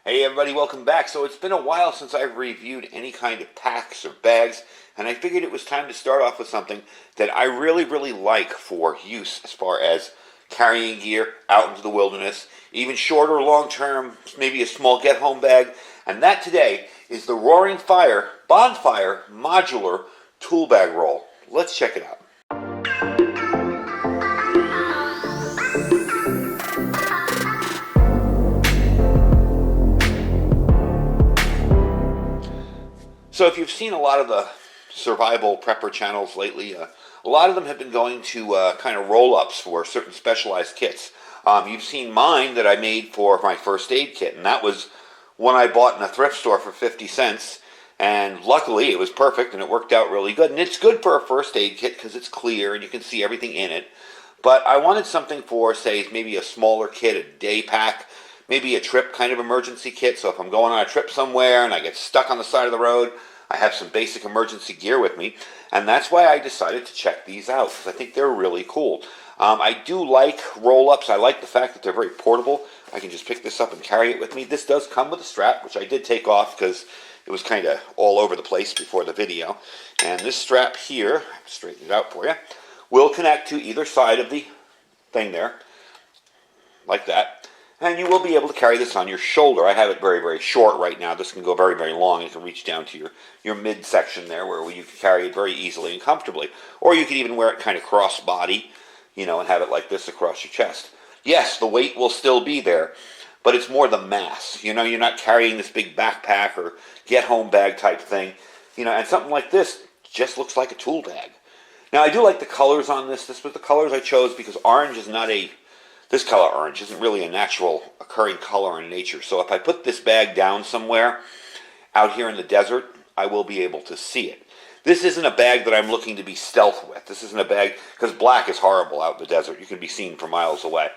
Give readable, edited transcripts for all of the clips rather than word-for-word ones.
Hey everybody, welcome back. So it's been a while since I've reviewed any kind of packs or bags, and I figured it was time to start off with something that I really like for use as far as carrying gear out into the wilderness, even short or long term, maybe a small get-home bag. And that today is the Roaring Fire Bonfire Modular Tool Bag Roll. Let's check it out. So if you've seen a lot of the survival prepper channels lately, a lot of them have been going to kind of roll-ups for certain specialized kits. You've seen mine that I made for my first aid kit, and that was one I bought in a thrift store for 50 cents. And luckily it was perfect and it worked out really good. And it's good for a first aid kit because it's clear and you can see everything in it. But I wanted something for, say, maybe a smaller kit, a day pack, maybe a trip kind of emergency kit. So if I'm going on a trip somewhere and I get stuck on the side of the road, I have some basic emergency gear with me, and that's why I decided to check these out, because I think they're really cool. I do like roll-ups. I like the fact that they're very portable. I can just pick this up and carry it with me. This does come with a strap, which I did take off because it was kind of all over the place before the video. And this strap here, straighten it out for you, will connect to either side of the thing there, like that. And you will be able to carry this on your shoulder. I have it very short right now. This can go very long. It can reach down to your midsection there where you can carry it very easily and comfortably. Or you could even wear it kind of cross-body, and have it like this across your chest. Yes, the weight will still be there, but it's more the mass. You're not carrying this big backpack or get-home bag type thing. And something like this just looks like a tool bag. Now, I do like the colors on this. This was the colors I chose because orange is not this color orange isn't really a natural occurring color in nature. So if I put this bag down somewhere out here in the desert, I will be able to see it. This isn't a bag that I'm looking to be stealth with. This isn't a bag, because black is horrible out in the desert. You can be seen from miles away.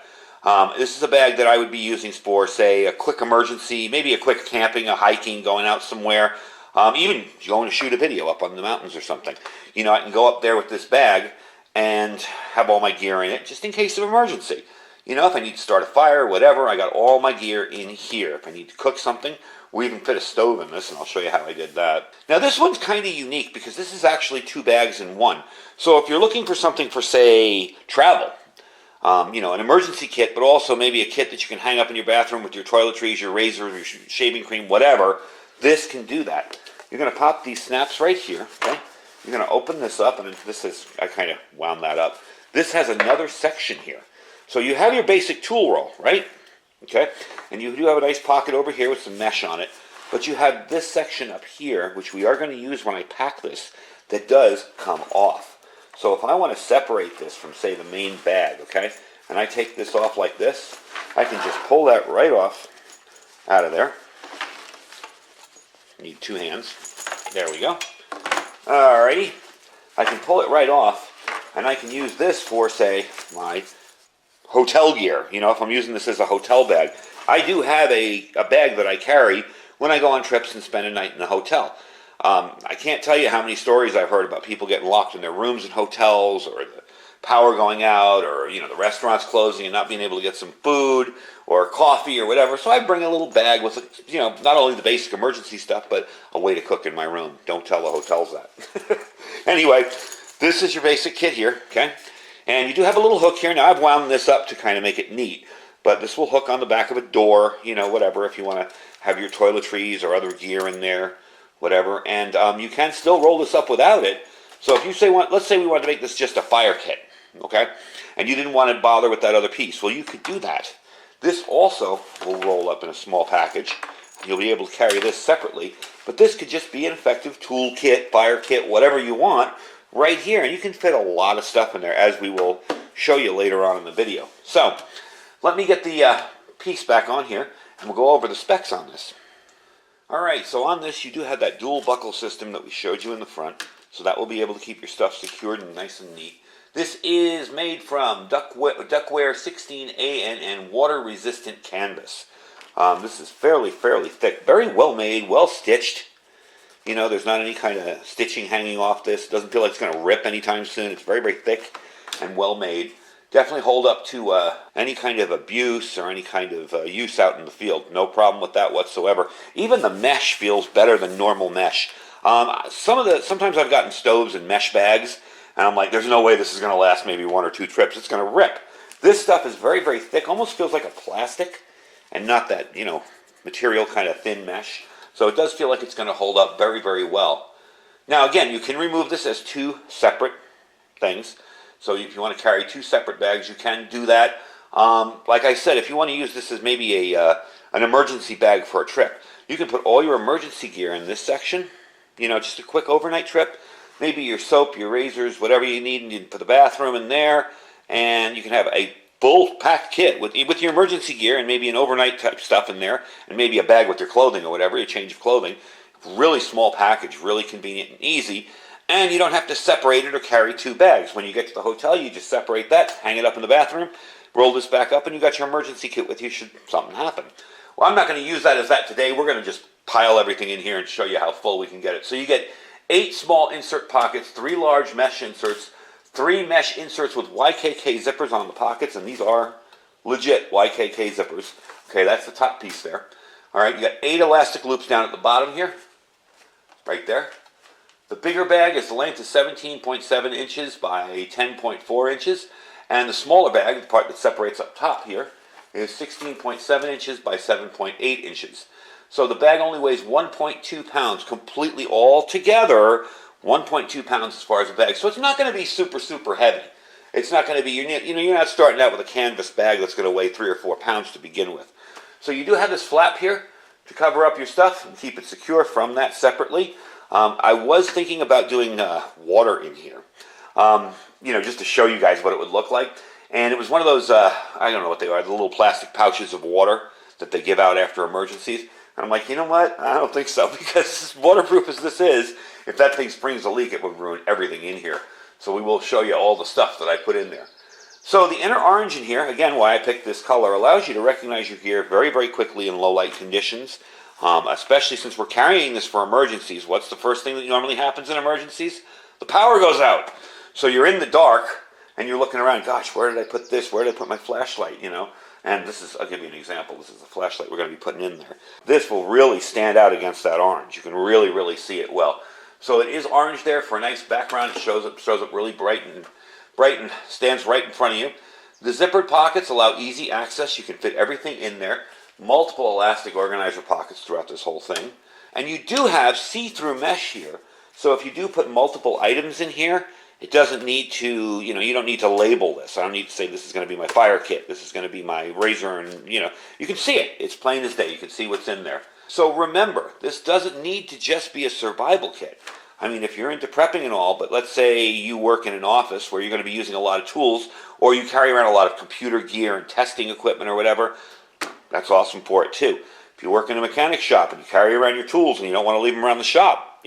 This is a bag that I would be using for, say, a quick emergency, maybe a quick camping, a hiking, going out somewhere, even going to shoot a video up on the mountains or something. I can go up there with this bag and have all my gear in it just in case of emergency. If I need to start a fire, whatever, I got all my gear in here. If I need to cook something, we even fit a stove in this, and I'll show you how I did that. Now, this one's kind of unique because this is actually two bags in one. So if you're looking for something for, say, travel, an emergency kit, but also maybe a kit that you can hang up in your bathroom with your toiletries, your razors, your shaving cream, whatever, this can do that. You're going to pop these snaps right here, okay? You're going to open this up, and I kind of wound that up. This has another section here. So you have your basic tool roll, right? Okay, and you do have a nice pocket over here with some mesh on it, but you have this section up here, which we are going to use when I pack this, that does come off. So if I want to separate this from, say, the main bag, okay, and I take this off like this, I can just pull that right off out of there. Need two hands. There we go. Alrighty. I can pull it right off, and I can use this for, say, my hotel gear, if I'm using this as a hotel bag. I do have a bag that I carry when I go on trips and spend a night in the hotel. I can't tell you how many stories I've heard about people getting locked in their rooms in hotels, or the power going out, or the restaurants closing and not being able to get some food or coffee or whatever. So I bring a little bag with not only the basic emergency stuff, but a way to cook in my room. Don't tell the hotels that. Anyway, this is your basic kit here, okay? And you do have a little hook here. Now, I've wound this up to kind of make it neat, but this will hook on the back of a door, whatever, if you want to have your toiletries or other gear in there, whatever. And you can still roll this up without it. So if you say, let's say we wanted to make this just a fire kit, okay, and you didn't want to bother with that other piece, well, you could do that. This also will roll up in a small package. You'll be able to carry this separately, but this could just be an effective tool kit, fire kit, whatever you want, right here, and you can fit a lot of stuff in there, as we will show you later on in the video. So, let me get the piece back on here, and we'll go over the specs on this. Alright, so on this, you do have that dual buckle system that we showed you in the front, so that will be able to keep your stuff secured and nice and neat. This is made from Duckware 16AN and water-resistant canvas. This is fairly thick, very well made, well stitched. There's not any kind of stitching hanging off this. It doesn't feel like it's going to rip anytime soon. It's very thick and well made. definitely hold up to any kind of abuse or any kind of use out in the field. No problem with that whatsoever. Even the mesh feels better than normal mesh. Sometimes I've gotten stoves in mesh bags, and I'm like, there's no way this is going to last maybe 1 or 2 trips. It's going to rip. This stuff is very, very thick, almost feels like a plastic, and not that, material kind of thin mesh. So it does feel like it's going to hold up very, very well. Now, again, you can remove this as 2 separate things. So if you want to carry 2 separate bags, you can do that. Like I said, if you want to use this as maybe an emergency bag for a trip, you can put all your emergency gear in this section. Just a quick overnight trip. Maybe your soap, your razors, whatever you need, and you can put the bathroom in there. And you can have a full-packed kit with your emergency gear and maybe an overnight type stuff in there, and maybe a bag with your clothing or whatever, your change of clothing. Really small package, really convenient and easy. And you don't have to separate it or carry 2 bags. When you get to the hotel, you just separate that, hang it up in the bathroom, roll this back up, and you got your emergency kit with you should something happen. Well, I'm not going to use that as that today. We're going to just pile everything in here and show you how full we can get it. So you get 8 small insert pockets, 3 large mesh inserts, 3 mesh inserts with YKK zippers on the pockets, and these are legit YKK zippers. Okay, that's the top piece there. All right, you got 8 elastic loops down at the bottom here, right there. The bigger bag is the length of 17.7 inches by 10.4 inches, and the smaller bag, the part that separates up top here, is 16.7 inches by 7.8 inches. So the bag only weighs 1.2 pounds completely all together. 1.2 pounds as far as the bag. So it's not going to be super, super heavy. It's not going to be, you're not starting out with a canvas bag that's going to weigh 3 or 4 pounds to begin with. So you do have this flap here to cover up your stuff and keep it secure from that separately. I was thinking about doing water in here, just to show you guys what it would look like. And it was one of those, I don't know what they are, the little plastic pouches of water that they give out after emergencies. And I'm like, you know what? I don't think so, because as waterproof as this is, if that thing springs a leak, it would ruin everything in here. So we will show you all the stuff that I put in there. So the inner orange in here, again, why I picked this color, allows you to recognize your gear very, very quickly in low light conditions, especially since we're carrying this for emergencies. What's the first thing that normally happens in emergencies? The power goes out. So you're in the dark, and you're looking around, gosh, where did I put this? Where did I put my flashlight, And this is, I'll give you an example. This is the flashlight we're going to be putting in there. This will really stand out against that orange. You can really, really see it well. So it is orange there for a nice background. It shows up really bright and stands right in front of you. The zippered pockets allow easy access. You can fit everything in there. Multiple elastic organizer pockets throughout this whole thing. And you do have see-through mesh here. So if you do put multiple items in here, it doesn't need to, you don't need to label this. I don't need to say this is going to be my fire kit. This is going to be my razor, and, you can see it. It's plain as day. You can see what's in there. So remember, this doesn't need to just be a survival kit. I mean, if you're into prepping and all, but let's say you work in an office where you're going to be using a lot of tools, or you carry around a lot of computer gear and testing equipment or whatever, that's awesome for it too. If you work in a mechanic shop and you carry around your tools and you don't want to leave them around the shop,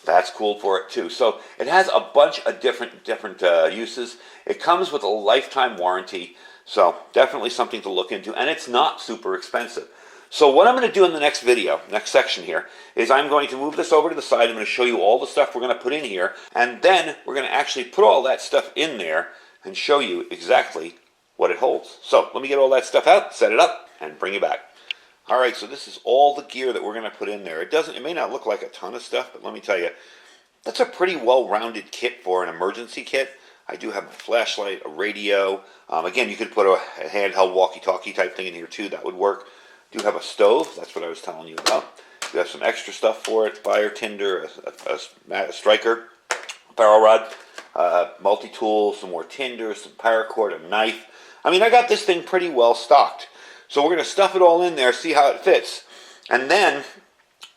that's cool for it too. So it has a bunch of different uses. It comes with a lifetime warranty, so definitely something to look into, and it's not super expensive. So what I'm going to do in the next video, next section here, is I'm going to move this over to the side. I'm going to show you all the stuff we're going to put in here, and then we're going to actually put all that stuff in there and show you exactly what it holds. So let me get all that stuff out, set it up, and bring you back. All right, so this is all the gear that we're going to put in there. It may not look like a ton of stuff, but let me tell you, that's a pretty well-rounded kit for an emergency kit. I do have a flashlight, a radio. Again, you could put a handheld walkie-talkie type thing in here too. That would work. Do have a stove. That's what I was telling you about. You have some extra stuff for it. Fire tinder, a striker, a ferro rod, multi-tool, some more tinder, some paracord, a knife. I mean, I got this thing pretty well stocked. So we're going to stuff it all in there, see how it fits. And then,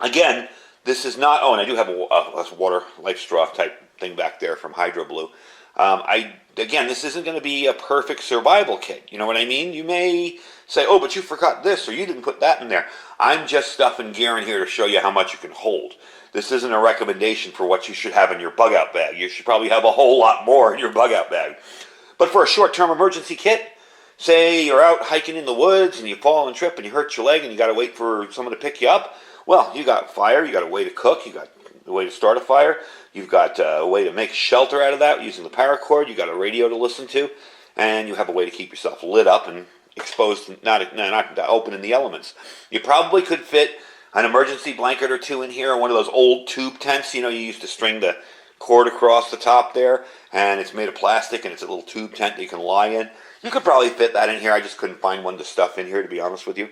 again, this is not, and I do have a water life straw type thing back there from Hydro Blue. Again, this isn't going to be a perfect survival kit. You know what I mean? You may say, oh, but you forgot this, or you didn't put that in there. I'm just stuffing gear in here to show you how much you can hold. This isn't a recommendation for what you should have in your bug-out bag. You should probably have a whole lot more in your bug-out bag. But for a short-term emergency kit, say you're out hiking in the woods and you fall and trip and you hurt your leg and you got to wait for someone to pick you up. Well, you got fire, you got a way to cook, you got a way to start a fire, you've got a way to make shelter out of that using the paracord, you got a radio to listen to, and you have a way to keep yourself lit up and exposed, not open in the elements. You probably could fit an emergency blanket or two in here, or one of those old tube tents. You used to string the cord across the top there, and it's made of plastic, and it's a little tube tent that you can lie in. You could probably fit that in here. I just couldn't find one to stuff in here, to be honest with you.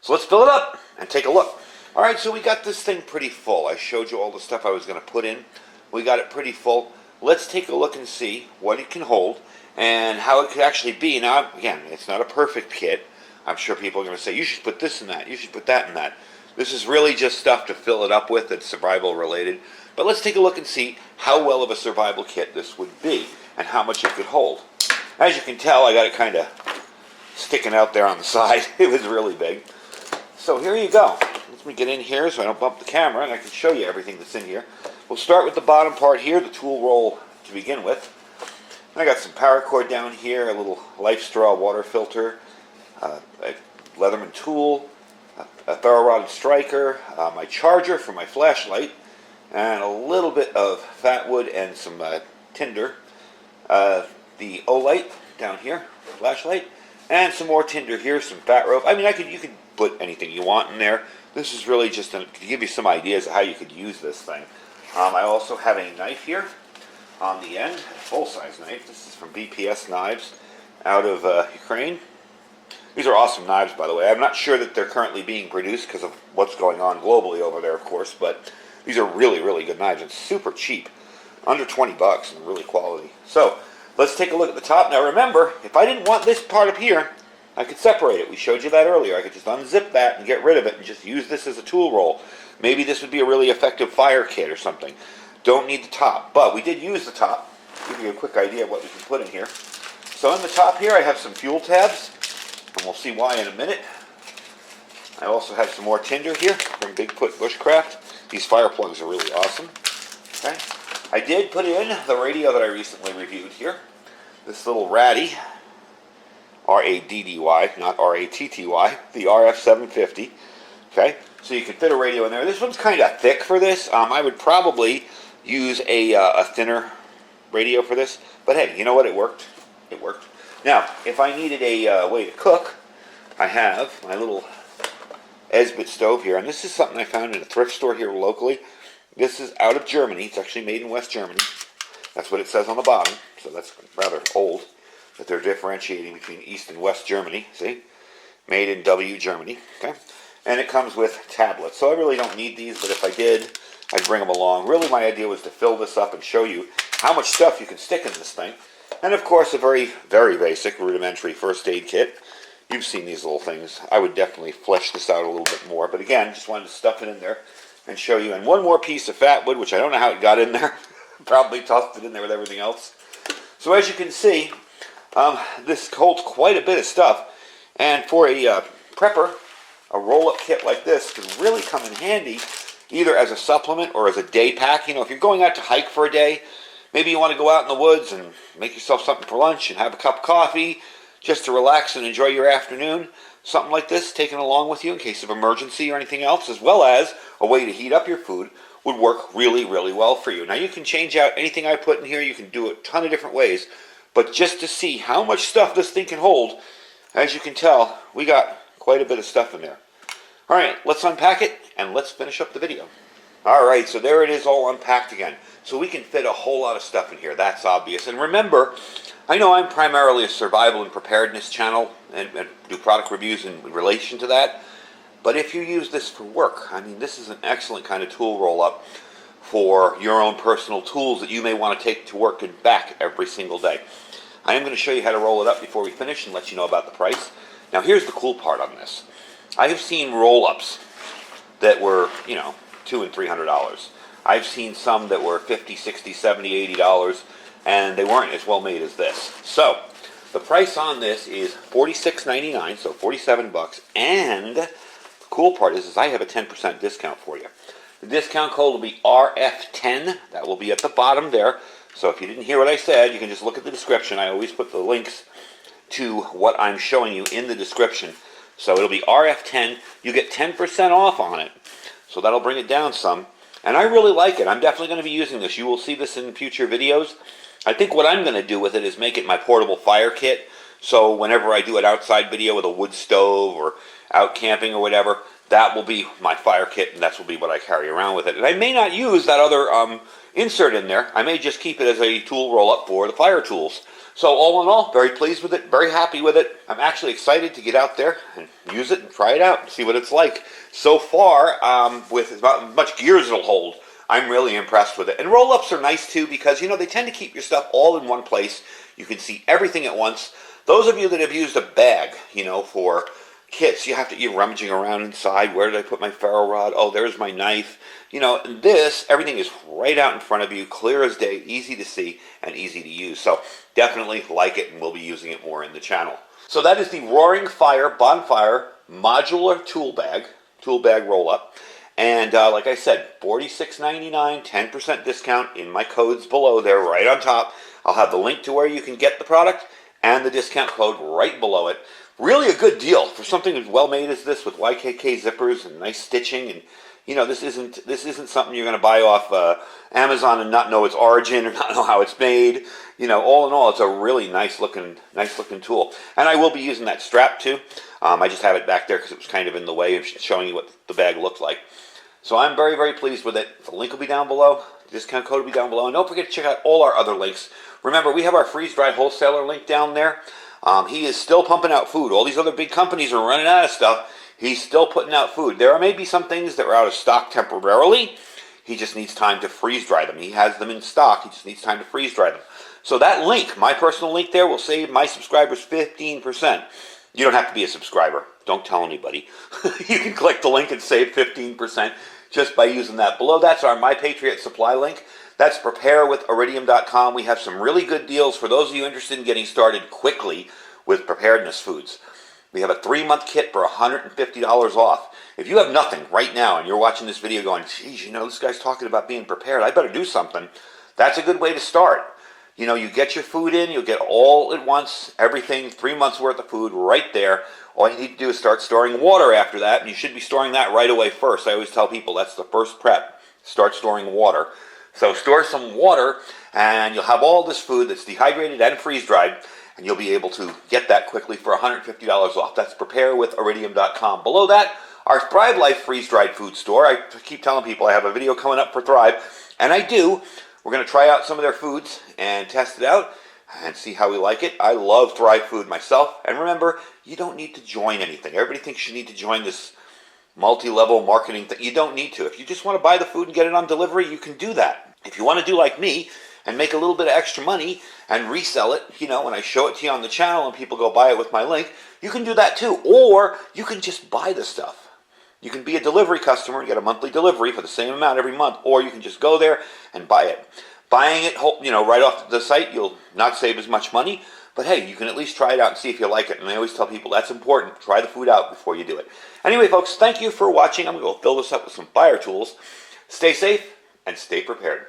So let's fill it up and take a look. All right, so we got this thing pretty full. I showed you all the stuff I was going to put in. We got it pretty full. Let's take a look and see what it can hold and how it could actually be. Now, again, it's not a perfect kit. I'm sure people are going to say, you should put this in that, you should put that in that. This is really just stuff to fill it up with that's survival related. But let's take a look and see how well of a survival kit this would be and how much it could hold. As you can tell, I got it kind of sticking out there on the side. It was really big. So here you go. Let me get in here so I don't bump the camera, and I can show you everything that's in here. We'll start with the bottom part here, the tool roll to begin with. I got some paracord down here, a little Life Straw water filter, a Leatherman tool, a ferro rod striker, my charger for my flashlight, and a little bit of fat wood and some tinder. The O-light down here, flashlight, and some more tinder here, some fat rope. I mean, you could put anything you want in there. This is really just to give you some ideas of how you could use this thing. I also have a knife here on the end, a full-size knife. This is from BPS Knives out of Ukraine. These are awesome knives, by the way. I'm not sure that they're currently being produced because of what's going on globally over there, of course, but these are really, really good knives and super cheap. Under 20 bucks and really quality. So, let's take a look at the top. Now remember, if I didn't want this part up here, I could separate it. We showed you that earlier. I could just unzip that and get rid of it and just use this as a tool roll. Maybe this would be a really effective fire kit or something. Don't need the top, but we did use the top. Give you a quick idea of what we can put in here. So in the top here I have some fuel tabs, and we'll see why in a minute. I also have some more tinder here from Bigfoot Bushcraft. These fire plugs are really awesome. Okay. I did put in the radio that I recently reviewed here. This little Raddy, R-A-D-D-Y, not R-A-T-T-Y, the RF750. Okay, so you can fit a radio in there. This one's kind of thick for this. I would probably use a thinner radio for this. But hey, you know what? It worked. It worked. Now, if I needed a way to cook, I have my little Esbit Stove here. And this is something I found in a thrift store here locally. This is out of Germany. It's actually made in West Germany. That's what it says on the bottom. So that's rather old that they're differentiating between East and West Germany. See? Made in W, Germany. Okay? And it comes with tablets. So I really don't need these, but if I did, I'd bring them along. Really, my idea was to fill this up and show you how much stuff you can stick in this thing. And of course, a very, very basic, rudimentary first aid kit. You've seen these little things. I would definitely flesh this out a little bit more. But again, just wanted to stuff it in there and show you. And one more piece of fat wood, which I don't know how it got in there. Probably tossed it in there with everything else. So as you can see, this holds quite a bit of stuff. And for a prepper, a roll-up kit like this can really come in handy either as a supplement or as a day pack. If you're going out to hike for a day, maybe you want to go out in the woods and make yourself something for lunch and have a cup of coffee just to relax and enjoy your afternoon. Something like this taken along with you in case of emergency or anything else, as well as a way to heat up your food, would work really, really well for you. Now you can change out anything I put in here. You can do it a ton of different ways. But just to see how much stuff this thing can hold, as you can tell, we got quite a bit of stuff in there. All right, let's unpack it and let's finish up the video. All right, so there it is all unpacked again. So we can fit a whole lot of stuff in here. That's obvious. And remember, I know I'm primarily a survival and preparedness channel and do product reviews in relation to that. But if you use this for work, I mean, this is an excellent kind of tool roll-up for your own personal tools that you may want to take to work and back every single day. I am going to show you how to roll it up before we finish and let you know about the price. Now, here's the cool part on this. I have seen roll-ups that were, $200 and $300. I've seen some that were $50, $60, $70, $80, and they weren't as well made as this. So, the price on this is $46.99, so 47 bucks, and the cool part is I have a 10% discount for you. The discount code will be RF10. That will be at the bottom there. So if you didn't hear what I said, you can just look at the description. I always put the links to what I'm showing you in the description. So it'll be RF10. You get 10% off on it. So that'll bring it down some. And I really like it. I'm definitely going to be using this. You will see this in future videos. I think what I'm going to do with it is make it my portable fire kit. So whenever I do an outside video with a wood stove or out camping or whatever, that will be my fire kit, and that will be what I carry around with it. And I may not use that other insert in there. I may just keep it as a tool roll-up for the fire tools. So all in all, very pleased with it, very happy with it. I'm actually excited to get out there and use it and try it out and see what it's like. So far, with as much gear as it'll hold, I'm really impressed with it. And roll-ups are nice too because, you know, they tend to keep your stuff all in one place. You can see everything at once. Those of you that have used a bag, you know, for kits, you're rummaging around inside. Where did I put my ferro rod? Oh, there's my knife. You know, this, everything is right out in front of you, clear as day, easy to see, and easy to use. So definitely like it, and we'll be using it more in the channel. So that is the Roaring Fire Bonfire Modular Tool Bag roll-up. And like I said, $46.99, 10% discount in my codes below there, right on top. I'll have the link to where you can get the product and the discount code right below it. Really a good deal for something as well made as this, with YKK zippers and nice stitching. And you know, this isn't something you're going to buy off Amazon and not know its origin or not know how it's made. You know, all in all, it's a really nice looking tool. And I will be using that strap too. I just have it back there because it was kind of in the way of showing you what the bag looked like. So I'm very, very pleased with it. The link will be down below. The discount code will be down below. And don't forget to check out all our other links. Remember, we have our freeze-dried wholesaler link down there. He is still pumping out food. All these other big companies are running out of stuff. He's still putting out food. There may be some things that are out of stock temporarily. He just needs time to freeze-dry them. He has them in stock. He just needs time to freeze-dry them. So that link, my personal link there, will save my subscribers 15%. You don't have to be a subscriber. Don't tell anybody. You can click the link and save 15% just by using that. Below that's our My Patriot Supply link. That's preparewithiridium.com. We have some really good deals for those of you interested in getting started quickly with preparedness foods. We have a 3-month kit for $150 off. If you have nothing right now and you're watching this video going, geez, you know, this guy's talking about being prepared, I better do something, that's a good way to start. You know, you get your food in, you'll get all at once, everything, 3 months worth of food right there. All you need to do is start storing water after that, and you should be storing that right away first. I always tell people that's the first prep. Start storing water. So store some water, and you'll have all this food that's dehydrated and freeze-dried, and you'll be able to get that quickly for $150 off. That's preparewithiridium.com. Below that, our Thrive Life freeze-dried food store. I keep telling people I have a video coming up for Thrive, and I do. We're going to try out some of their foods and test it out and see how we like it. I love Thrive food myself. And remember, you don't need to join anything. Everybody thinks you need to join this multi-level marketing thing. You don't need to. If you just want to buy the food and get it on delivery, you can do that. If you want to do like me and make a little bit of extra money and resell it, you know, when I show it to you on the channel and people go buy it with my link, you can do that too. Or you can just buy the stuff. You can be a delivery customer and get a monthly delivery for the same amount every month, or you can just go there and buy it. Buying it, you know, right off the site, you'll not save as much money, but hey, you can at least try it out and see if you like it. And I always tell people that's important. Try the food out before you do it. Anyway, folks, thank you for watching. I'm going to go fill this up with some fire tools. Stay safe and stay prepared.